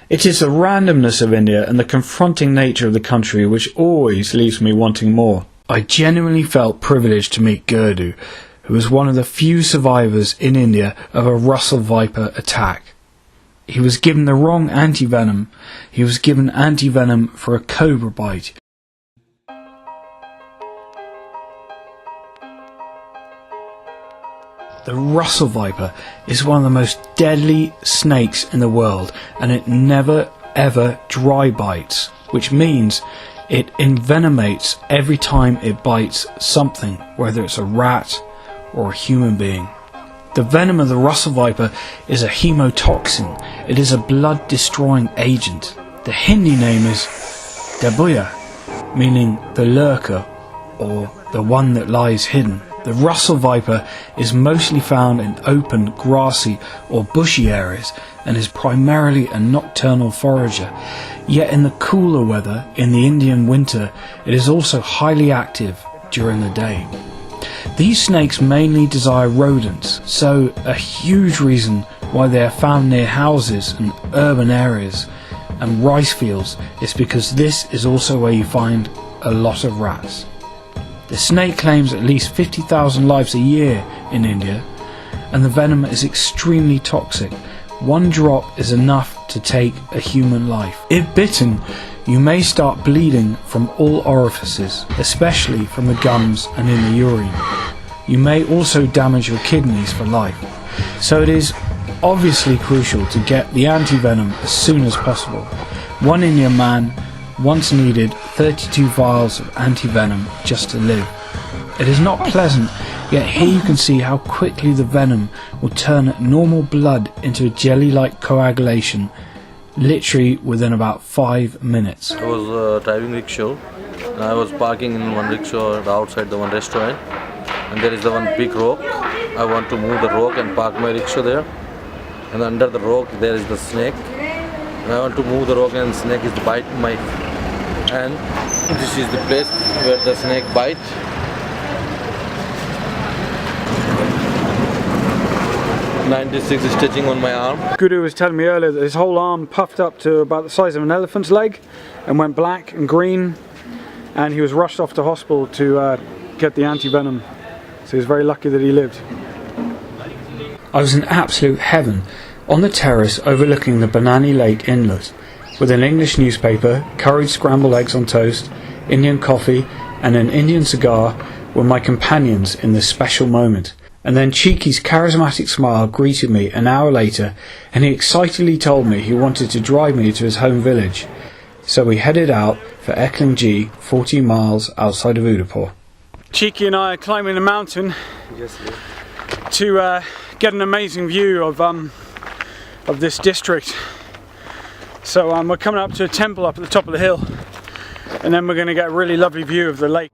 It is the randomness of India and the confronting nature of the country which always leaves me wanting more. I genuinely felt privileged to meet Gurdu, who was one of the few survivors in India of a Russell Viper attack. He was given the wrong anti-venom. He was given anti-venom for a cobra bite. The Russell Viper is one of the most deadly snakes in the world, and it never ever dry bites, which means it envenomates every time it bites something, whether it's a rat or a human being. The venom of the Russell Viper is a hemotoxin. It is a blood destroying agent. The Hindi name is Dabuya, meaning the lurker or the one that lies hidden. The Russell Viper is mostly found in open, grassy or bushy areas and is primarily a nocturnal forager. Yet in the cooler weather, in the Indian winter, it is also highly active during the day. These snakes mainly desire rodents, so a huge reason why they are found near houses and urban areas and rice fields is because this is also where you find a lot of rats. The snake claims at least 50,000 lives a year in India, and the venom is extremely toxic. One drop is enough to take a human life. If bitten, you may start bleeding from all orifices, especially from the gums and in the urine. You may also damage your kidneys for life. So it is obviously crucial to get the anti-venom as soon as possible. One Indian man once needed 32 vials of anti-venom just to live. It is not pleasant, yet here you can see how quickly the venom will turn normal blood into a jelly-like coagulation, literally within about 5 minutes. I was driving rickshaw, and I was parking in one rickshaw outside the one restaurant, and there is the one big rock. I want to move the rock and park my rickshaw there, and under the rock there is the snake. And I want to move the rock and the snake is biting my hand. This is the place where the snake bite. .96 stitching on my arm. Guru was telling me earlier that his whole arm puffed up to about the size of an elephant's leg and went black and green, and he was rushed off to hospital to get the anti-venom. So he was very lucky that he lived. I was in absolute heaven on the terrace overlooking the Banani Lake inlet, with an English newspaper, curried scrambled eggs on toast, Indian coffee and an Indian cigar were my companions in this special moment. And then Cheeky's charismatic smile greeted me an hour later, and he excitedly told me he wanted to drive me to his home village. So we headed out for Ekling, 14 miles outside of Uidapur. Cheeky and I are climbing the mountain to get an amazing view of this district. So we're coming up to a temple up at the top of the hill, and then we're going to get a really lovely view of the lake.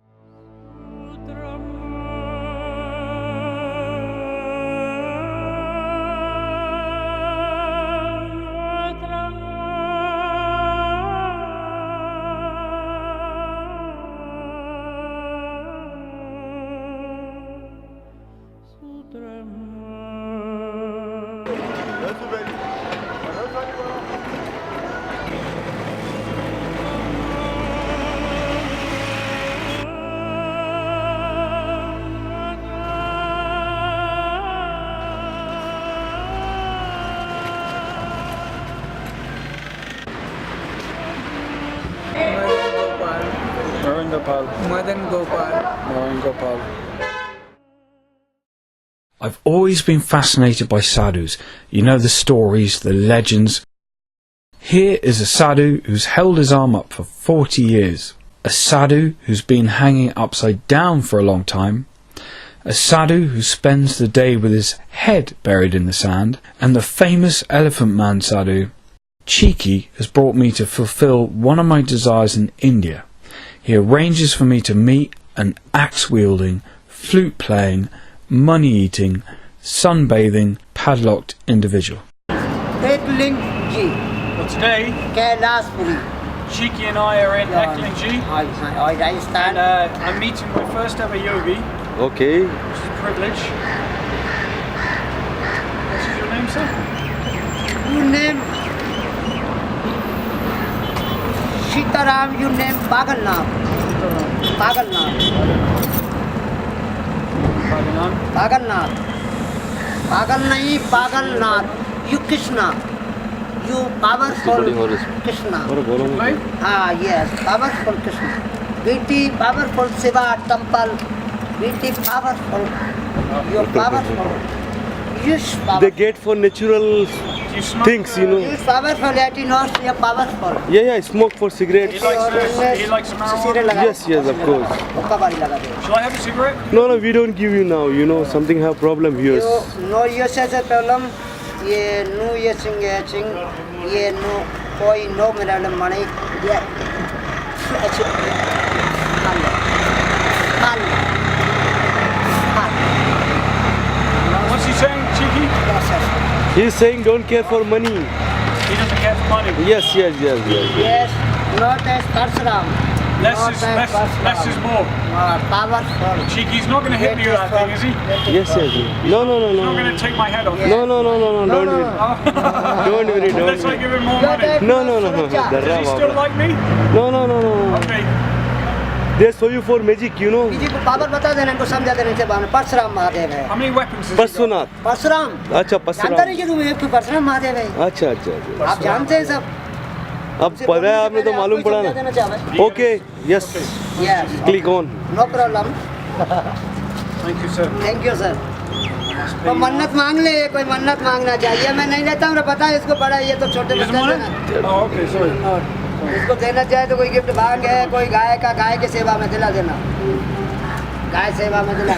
I've always been fascinated by sadhus. You know, the stories, the legends. Here is a sadhu who's held his arm up for 40 years. A sadhu who's been hanging upside down for a long time. A sadhu who spends the day with his head buried in the sand. And the famous Elephant Man sadhu. Cheeky has brought me to fulfill one of my desires in India. He arranges for me to meet an axe-wielding, flute-playing, money-eating, sunbathing, padlocked individual. Ekling G. Well, today, Cheeky and I are in Ekling G, and I'm meeting my first ever yogi. Okay. Which is a privilege. What's your name, sir? Your name? Sitaram, you name Pagalnath. Pagalnath. Pagalnath. Pagal nahi, Pagalnath. You Krishna. You powerful Krishna. Ah, yes, powerful Krishna. Beauty, powerful Shiva temple. Beauty, powerful. You're powerful. Yes, powerful. They get for natural things, you know. You're powerful, Latinos, you're powerful. Yeah, I smoke for cigarettes. He likes marijuana? Yes, of course. Shall I have a cigarette? No, we don't give you now, you know, something have problem here. No, you says a problem. ये no ये सिंग ये no कोई no मेरा money ये What's he saying, Cheeky? He's saying don't care for money. He doesn't care for money. Yes. Yes, not as Parsuram. Less is more. Powerful. Cheeky's not going to hit me with that thing, is he? Yes. No. He's not going to take my head off. No, don't worry. Unless I give him more money. No. Does he still like me? No. Okay. They show you for magic, you know. किसी को power बता देना इनको समझा देने से बाने परशुराम महादेव है How many weapons has he got? परशुनाथ Parshuram अच्छा जानता परशुराम नहीं कि तुम्हें परशुराम महादेव है अच्छा आप जानते हैं सब अब पता है आपने तो मालूम पड़ा ना okay yes yes click on no problem Thank you, sir. Thank you sir तो मन्नत मांग ले कोई मन्नत मांगना चाहिए मैं नहीं लेता हूँ पता है इसको बड़ा ये तो छोटे He doesn't बच्चे want हैं it? Oh, okay, sorry. इसको देना चाहे तो कोई गिफ्ट भाग है कोई गाय के सेवा में दिला देना गाय सेवा में दिला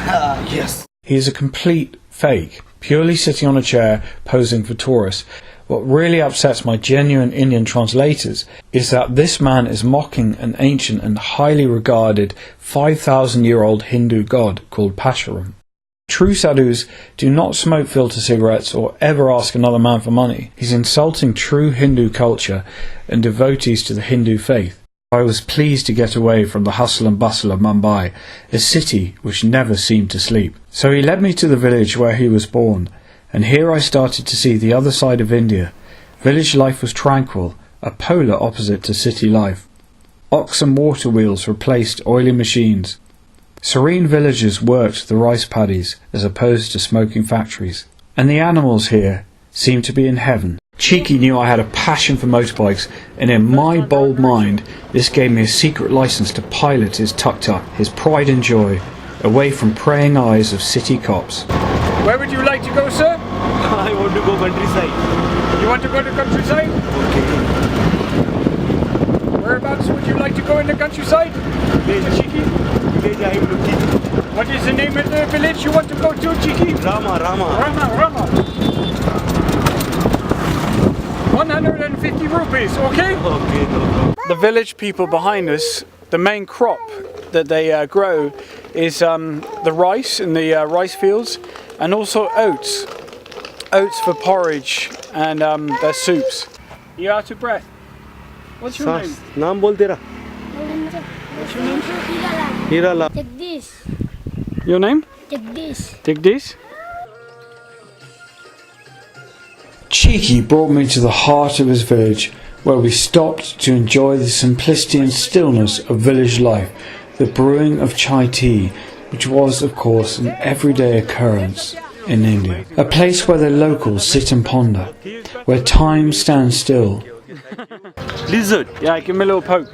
Yes. He is a complete fake, purely sitting on a chair posing for tourists. What really upsets my genuine Indian translators is that this man is mocking an ancient and highly regarded 5,000-year-old Hindu god called Pashuram. True sadhus do not smoke filter cigarettes or ever ask another man for money. He's insulting true Hindu culture and devotees to the Hindu faith. I was pleased to get away from the hustle and bustle of Mumbai, a city which never seemed to sleep. So he led me to the village where he was born, and here I started to see the other side of India. Village life was tranquil, a polar opposite to city life. Ox and water wheels replaced oily machines. Serene villagers worked the rice paddies as opposed to smoking factories. And the animals here seemed to be in heaven. Cheeky knew I had a passion for motorbikes, and in my bold mind this gave me a secret license to pilot his tuk-tuk, his pride and joy, away from praying eyes of city cops. Where would you like to go, sir? I want to go countryside. You want to go to countryside? Whereabouts would you like to go in the countryside? Cheeky? What is the name of the village you want to go to, Cheeky? Rama. 150 rupees, okay? Okay, no problem. The village people behind us, the main crop that they grow is the rice in the rice fields, and also oats. Oats for porridge and their soups. You out of breath? What's your name? नाम बोल तेरा What's your name? Hira Lal Jagdish. Your name? Jagdish. Digdish? Cheeky brought me to the heart of his village, where we stopped to enjoy the simplicity and stillness of village life, the brewing of chai tea, which was, of course, an everyday occurrence in India. A place where the locals sit and ponder, where time stands still. lizard Yeah, give me a little poke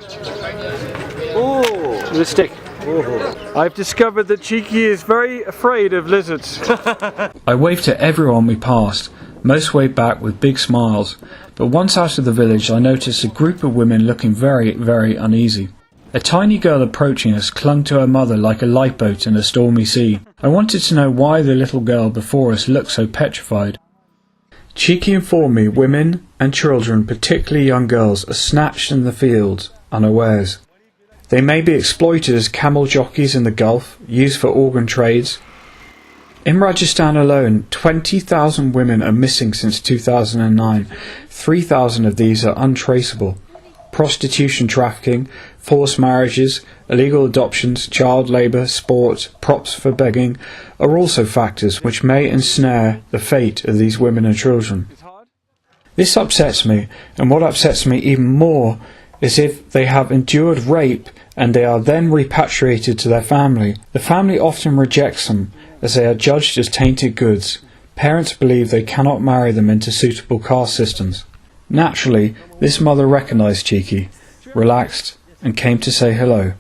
oh with a stick. I've discovered that Cheeky is very afraid of lizards. I waved to everyone we passed. Most waved back with big smiles, but once out of the village I noticed a group of women looking very, very uneasy. A tiny girl approaching us clung to her mother like a lifeboat in a stormy sea. I wanted to know why the little girl before us looked so petrified. Cheeky informed me women and children, particularly young girls, are snatched in the fields unawares. They may be exploited as camel jockeys in the Gulf, used for organ trades. In Rajasthan alone, 20,000 women are missing since 2009. 3,000 of these are untraceable. Prostitution, trafficking, forced marriages, illegal adoptions, child labour, sport, props for begging are also factors which may ensnare the fate of these women and children. This upsets me, and what upsets me even more as if they have endured rape and they are then repatriated to their family. The family often rejects them as they are judged as tainted goods. Parents believe they cannot marry them into suitable caste systems. Naturally, this mother recognised Cheeky, relaxed, and came to say hello.